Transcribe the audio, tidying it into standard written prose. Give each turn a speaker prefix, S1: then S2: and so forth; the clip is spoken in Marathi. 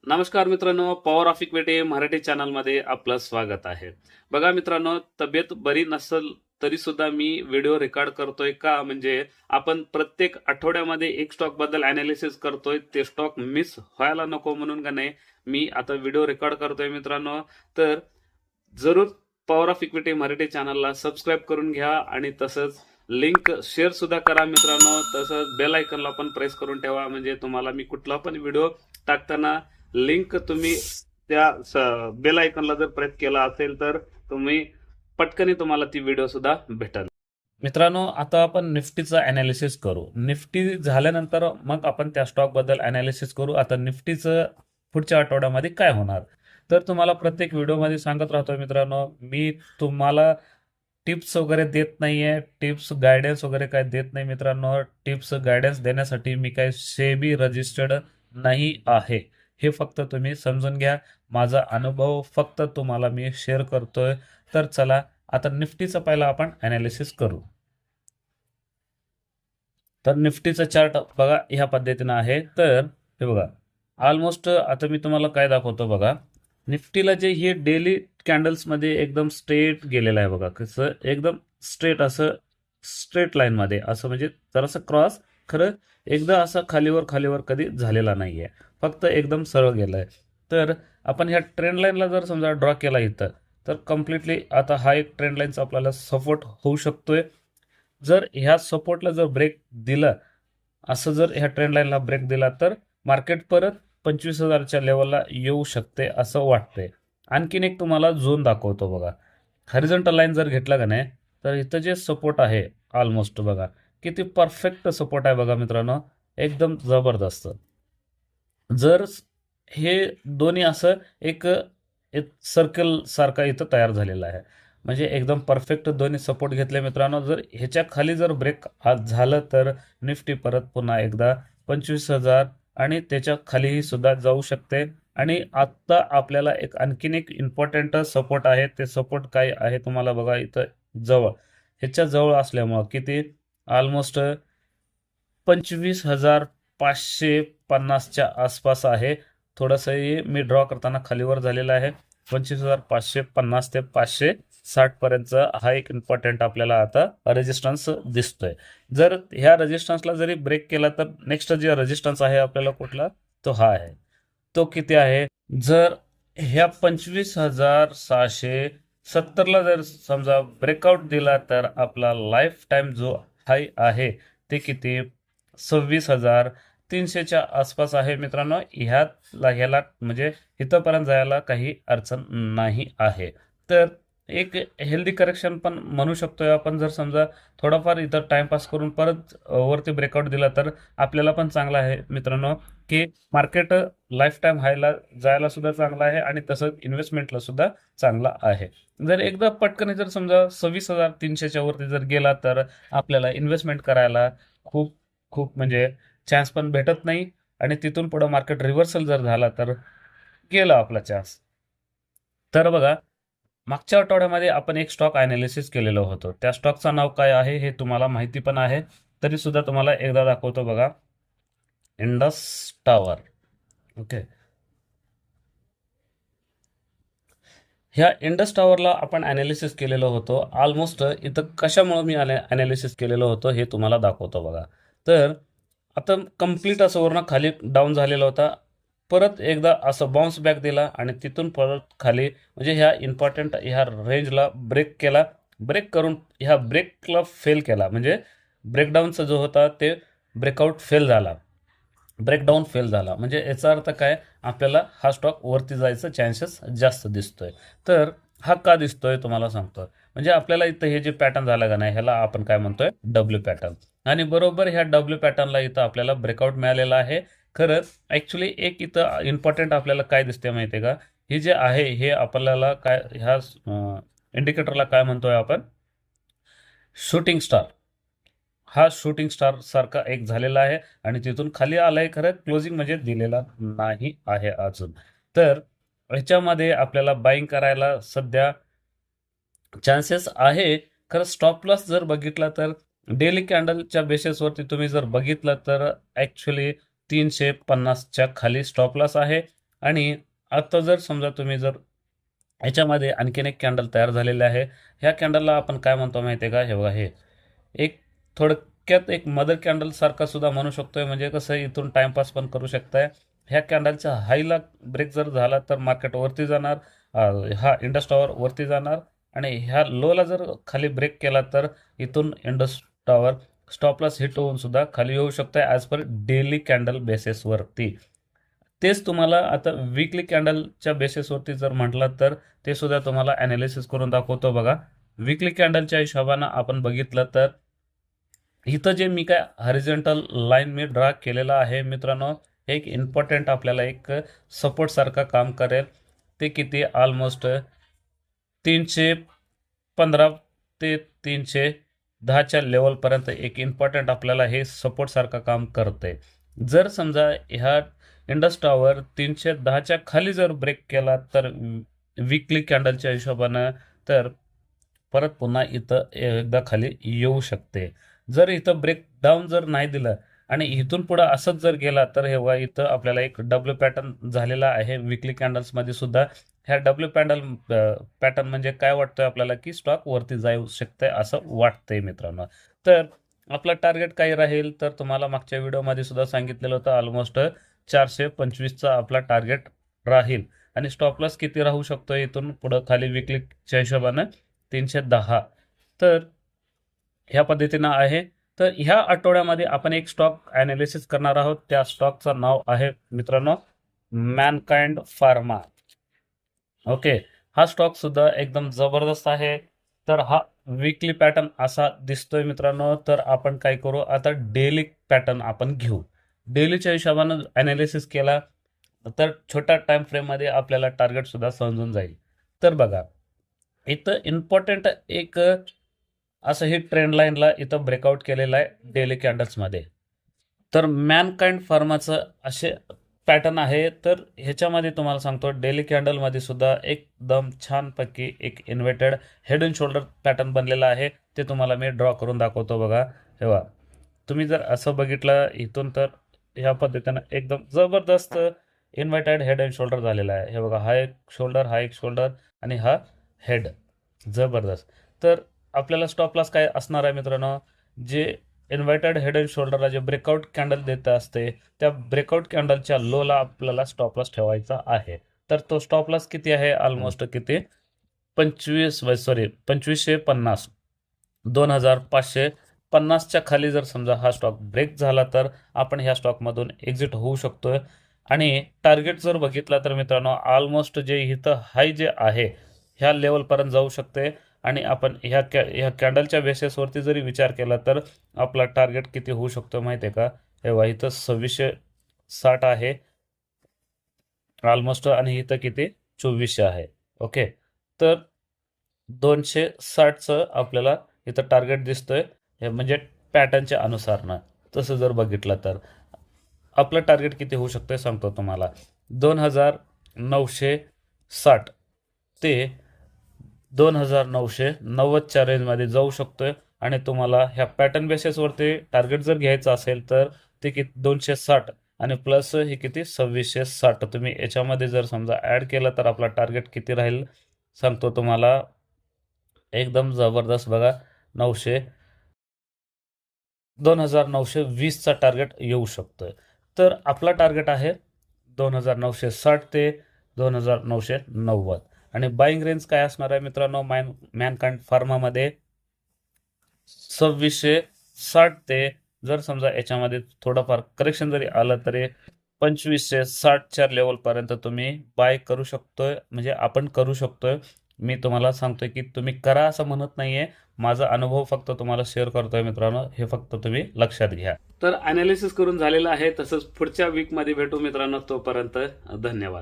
S1: नमस्कार मित्रांनो, पॉवर ऑफ इक्विटी मराठी चॅनलमध्ये आपलं स्वागत आहे. बघा मित्रांनो, तब्येत बरी नसेल तरी सुद्धा मी व्हिडिओ रेकॉर्ड करतोय का म्हणजे आपण प्रत्येक आठवड्यामध्ये एक स्टॉक बद्दल अनालिसिस करतोय. ते स्टॉक मिस व्हायला नको म्हणून का नाही मी आता व्हिडिओ रेकॉर्ड करतोय मित्रांनो. तर जरूर पॉवर ऑफ इक्विटी मराठी चॅनलला सबस्क्राईब करून घ्या आणि तसंच लिंक शेअर सुद्धा करा मित्रांनो. तसंच बेल आयकॉनला पण प्रेस करून ठेवा म्हणजे तुम्हाला मी कुठला पण व्हिडिओ टाकताना लिंक तुम्ही त्या बेल आयकॉनला जर प्रेस केला असेल तर तुम्ही पटकन तुम्हाला ती व्हिडिओ सुद्धा भेटेल. मित्रांनो, आता आपण निफ्टीचं अनालिसिस करू. निफ्टी झाल्यानंतर मग आपण त्या स्टॉक बद्दल अनालिसिस करू. आता निफ्टीचं पुढच्या आठवड्यामध्ये काय होणार तर तुम्हाला प्रत्येक व्हिडिओमध्ये सांगत राहतोय मित्रांनो. मी तुम्हाला टिप्स वगैरे देत नाहीये, टिप्स गायडन्स वगैरे काय देत नाही मित्रांनो. टिप्स गायडन्स देण्यासाठी मी काय सेबी रजिस्टर्ड नाही आहे, हे फक्त तुम्ही समजून घ्या. माझा अनुभव फक्त तुम्हाला मी शेअर करतोय. तर चला आता निफ्टीचा पहिला आपण अनालिसिस करू. तर निफ्टीचा चार्ट बघा ह्या पद्धतीनं आहे. तर हे बघा ऑलमोस्ट आता मी तुम्हाला काय दाखवतो बघा. निफ्टीला जे हे डेली कॅन्डल्समध्ये एकदम स्ट्रेट गेलेलं आहे बघा. कसं एकदम स्ट्रेट असं स्ट्रेट लाईनमध्ये असं म्हणजे जरासं क्रॉस खरं एकदा असं खालीवर खालीवर कधी झालेला नाही आहे, फक्त एकदम सरळ गेलं आहे. तर आपण ह्या ट्रेंड लाईनला जर समजा ड्रॉ केला इथं तर कम्प्लिटली आता हा एक ट्रेंड लाईनचा आपल्याला सपोर्ट होऊ शकतोय. जर ह्या सपोर्टला जर ब्रेक दिला, असं जर ह्या ट्रेंड लाईनला ब्रेक दिला तर मार्केट परत 25,000च्या लेवलला येऊ शकते असं वाटतंय. आणखीन एक तुम्हाला झोन दाखवतो बघा. हॉरिझॉन्टल लाईन जर घेतला का नाही तर इथं जे सपोर्ट आहे ऑलमोस्ट बघा किती परफेक्ट सपोर्ट आहे बघा मित्रांनो, एकदम जबरदस्त. जर हे दोन्ही असं एक एक सर्कल सारखा इथं तयार झालेला आहे म्हणजे एकदम परफेक्ट दोन्ही सपोर्ट घेतले मित्रांनो. जर ह्याच्या खाली जर ब्रेक झालं तर निफ्टी परत पुन्हा एकदा 25,000 आणि त्याच्या खालीही सुद्धा जाऊ शकते. आणि आत्ता आपल्याला एक आणखीन एक इम्पॉर्टंट सपोर्ट आहे. ते सपोर्ट काय आहे तुम्हाला बघा इथं जवळ, ह्याच्या जवळ असल्यामुळं किती ऑलमोस्ट 25,550च्या आसपास आहे. थोडंसंही मी ड्रॉ करताना खालीवर झालेलं आहे. 25,550 ते 560 पर्यंतचा हा एक इम्पॉर्टंट आपल्याला आता रेजिस्टन्स दिसतोय. जर ह्या रेजिस्टन्सला जरी ब्रेक केला तर नेक्स्ट जे रेजिस्टन्स आहे आपल्याला कुठला, तो हा आहे. तो किती आहे, जर ह्या 25,670ला जर समजा ब्रेकआउट दिला तर आपला लाईफ टाईम जो हाय आहे ते किती 26,300च्या आसपास आहे मित्रांनो. ह्याला म्हणजे इथंपर्यंत जायला काही अडचण नाही आहे. तर एक हेल्दी करेक्शन पण म्हणू शकतोय आपण. जर समजा थोडाफार इथं टाइमपास करून परत वरती ब्रेकआउट दिला तर आपल्याला पण चांगला आहे मित्रांनो, की मार्केट लाईफ टाईम हायला जायला सुद्धा चांगला आहे आणि तसंच इन्व्हेस्टमेंटला सुद्धा चांगला आहे. जर एकदा पटकन जर समजा 26,300च्या वरती जर गेला तर आपल्याला इन्व्हेस्टमेंट करायला खूप खूप म्हणजे चान्स पण भेटत नाही. आणि तिथून पुढं मार्केट रिव्हर्सल जर झाला तर गेला आपला चान्स. तर बघा मागच्या आठवड्यामध्ये आपण एक स्टॉक अनालिसिस केलेलं होतं. त्या स्टॉकचं नाव काय आहे हे तुम्हाला माहिती पण आहे, तरी सुद्धा तुम्हाला एकदा दाखवतो बघा. Indus tower. ओके, ह्या इंडस टावरला आपण अनालिसिस केलेलं होतं. ऑलमोस्ट इथं कशामुळे मी अनालिसिस केलेलं होतं हे तुम्हाला दाखवतो बघा. तर आता कंप्लीट असं वरनं खाली डाऊन झालेला होता, परत एकदा असं बाउन्स बॅक दिला आणि तिथून परत खाली म्हणजे ह्या इम्पॉर्टंट ह्या रेंजला ब्रेक केला. ब्रेक करून ह्या ब्रेकला फेल केला म्हणजे ब्रेकडाऊनचा जो होता ते ब्रेकआउट फेल झाला, ब्रेकडाऊन फेल झाला. म्हणजे याचा अर्थ काय, आपल्याला हा स्टॉक वरती जायचं चान्सेस जास्त दिसतोय. तर हा का दिसतोय तुम्हाला सांगतो. म्हणजे आपल्याला इथं हे जे पॅटर्न झालं का नाही ह्याला आपण काय म्हणतोय डब्ल्यू पॅटर्न. आणि बरोबर ह्या डब्ल्यू पॅटर्नला इथं आपल्याला ब्रेकआउट मिळालेला आहे. खरं ॲक्च्युली एक इथं इम्पॉर्टंट आपल्याला काय दिसते माहिती आहे का, हे जे आहे हे आपल्याला काय ह्या इंडिकेटरला काय म्हणतोय आपण, शूटिंग स्टार. हा शूटिंग स्टार सारखा एक झालेला आहे आणि तिथून खाली आलाय. खरं क्लोजिंग म्हणजे दिलेला नाही आहे अजून. तर ह्याच्यामध्ये आपल्याला बाईंग करायला सध्या चान्सेस आहे. खरं स्टॉप लॉस जर बघितला तर डेली कॅन्डलच्या बेसिसवरती तुम्ही जर बघितलं तर ॲक्च्युली 350च्या खाली स्टॉप लॉस आहे आणि आता जर समजा तुम्ही जर ह्याच्यामध्ये आणखीन एक कॅन्डल तयार झालेले आहे. ह्या कॅन्डलला आपण काय म्हणतो माहिती आहे का? हे बघा, हे एक थोडक्यात एक मदर कॅन्डल सारखा सुद्धा म्हणू शकतोय. म्हणजे कसं इथून टाइमपास पण करू शकताय. ह्या कॅन्डलच्या हायला ब्रेक जर झाला तर मार्केट वरती जाणार, हा इंडस टॉवर वरती जाणार आणि ह्या लोला जर खाली ब्रेक केला तर इथून Indus tower stop loss hit होऊन सुद्धा खाली येऊ शकतोय ॲज पर डेली कॅन्डल बेसिसवरती. तेच तुम्हाला आता वीकली कॅन्डलच्या बेसिसवरती जर म्हटलं तर ते सुद्धा तुम्हाला ॲनालिसिस करून दाखवतो बघा. वीकली कॅन्डलच्या हिशोबानं आपण बघितलं तर इथं जे मी काय हॉरिझॉन्टल लाईन मी ड्रा केलेला आहे मित्रांनो, एक इम्पॉर्टंट आपल्याला एक सपोर्ट सारखं काम करेल. ते किती ऑलमोस्ट 315 ते 310च्या लेवलपर्यंत एक इम्पॉर्टंट आपल्याला हे सपोर्ट सारखं काम करते. जर समजा ह्या इंडस टॉवर 310च्या खाली जर ब्रेक केला तर वीकली कॅन्डलच्या हिशोबानं तर परत पुन्हा इथं एकदा खाली येऊ शकते. जर इथं ब्रेक डाऊन जर नाही दिलं आणि इथून पुढं असंच जर गेला तर हे बघा, इथं आपल्याला एक डब्ल्यू पॅटर्न झालेला आहे वीकली कॅन्डल्समध्ये सुद्धा. ह्या डब्ल्यू पॅटर्न म्हणजे काय वाटतंय आपल्याला की स्टॉक वरती जाऊ शकतंय असं वाटतंय मित्रांनो. तर आपला टार्गेट काय राहील तर तुम्हाला मागच्या व्हिडिओमध्ये सुद्धा सांगितलेलं होतं, ऑलमोस्ट 425चा आपला टार्गेट राहील आणि स्टॉप लॉस किती राहू शकतो इथून पुढं खाली वीकलीच्या हिशोबानं 310. तर ह्या पद्धतीनं आहे. तर ह्या आठवड्यामध्ये आपण एक स्टॉक ॲनालिसिस करणार आहोत. त्या स्टॉकचं नाव आहे मित्रांनो मॅनकाइंड फार्मा. ओके, हा स्टॉक सुद्धा एकदम जबरदस्त आहे. तर हा वीकली पॅटर्न असा दिसतोय मित्रांनो. तर आपण काय करू आता, डेली पॅटर्न आपण घेऊ. डेलीच्या हिशोबानं ॲनालिसिस केला तर छोट्या टाइम फ्रेममध्ये आपल्याला टार्गेट सुद्धा समजून जाईल. तर बघा, इथं इम्पॉर्टंट एक असं हे ट्रेंड लाईनला इथं ब्रेकआउट केलेलं आहे डेली कॅन्डल्समध्ये. तर मॅनकाइंड फार्माचं असे पॅटर्न आहे. तर ह्याच्यामध्ये तुम्हाला सांगतो डेली कॅन्डलमध्ये सुद्धा एकदम छानपैकी एक inverted head and shoulder pattern बनलेला आहे. ते तुम्हाला मी ड्रॉ करून दाखवतो बघा. हे बघा, तुम्ही जर असं बघितलं इथून तर ह्या पद्धतीनं एकदम जबरदस्त इन्व्हर्टेड हेड अँड शोल्डर झालेला आहे. हे बघा, हा एक शोल्डर आणि हा हेड, जबरदस्त. तर आपल्याला स्टॉप लॉस काय असणार आहे मित्रांनो, जे इन्व्हर्टेड हेड अँड शोल्डरला जे ब्रेकआउट कॅन्डल देत असते त्या ब्रेकआउट कॅन्डलच्या लोला आपल्याला स्टॉप लॉस ठेवायचा आहे. तर तो स्टॉप लॉस किती आहे, ऑलमोस्ट किती 2550, 2550च्या खाली जर समजा हा स्टॉक ब्रेक झाला तर आपण ह्या स्टॉकमधून एक्झिट होऊ शकतोय. आणि टार्गेट जर बघितला तर मित्रांनो ऑलमोस्ट जे इथं हाय जे आहे ह्या लेवलपर्यंत जाऊ शकते. आणि आपण ह्या कॅन्डलच्या बेसिसवरती जरी विचार केला तर आपला टार्गेट किती होऊ शकतो माहिती आहे का? हे बघा, इथं 2660 आहे ऑलमोस्ट आणि इथं किती 2400 आहे. ओके, तर 260चं आपल्याला इथं टार्गेट दिसतोय. हे म्हणजे पॅटर्नच्या अनुसारनं तसं जर बघितलं तर आपलं टार्गेट किती होऊ शकतं सांगतो तुम्हाला. 2960 ते 2990च्या रेंजमध्ये जाऊ शकतोय. आणि तुम्हाला ह्या पॅटर्न बेसिसवरती टार्गेट जर घ्यायचं असेल तर ते किती 260 आणि प्लस हे किती 2660. तुम्ही याच्यामध्ये जर समजा ॲड केलं तर आपला टार्गेट किती राहील सांगतो तुम्हाला. एकदम जबरदस्त बघा, 2920चा टार्गेट येऊ शकतोय. तर आपला टार्गेट आहे 2960 ते 2990. आणि बाईंग रेंज काय असणार आहे मित्रांनो मॅनकाइंड फार्मामध्ये 2660 ते जर समजा याच्यामध्ये थोडंफार करेक्शन जरी आलं तरी 2560च्या लेवलपर्यंत तुम्ही बाय करू शकतोय, म्हणजे आपण करू शकतोय. मी तुम्हाला सांगतोय की तुम्ही करा असं म्हणत नाहीये, माझा अनुभव फक्त तुम्हाला शेअर करतोय मित्रांनो, हे फक्त तुम्ही लक्षात घ्या. तर ॲनालिसिस करून झालेलं आहे. तसंच पुढच्या वीकमध्ये भेटू मित्रांनो, तोपर्यंत धन्यवाद.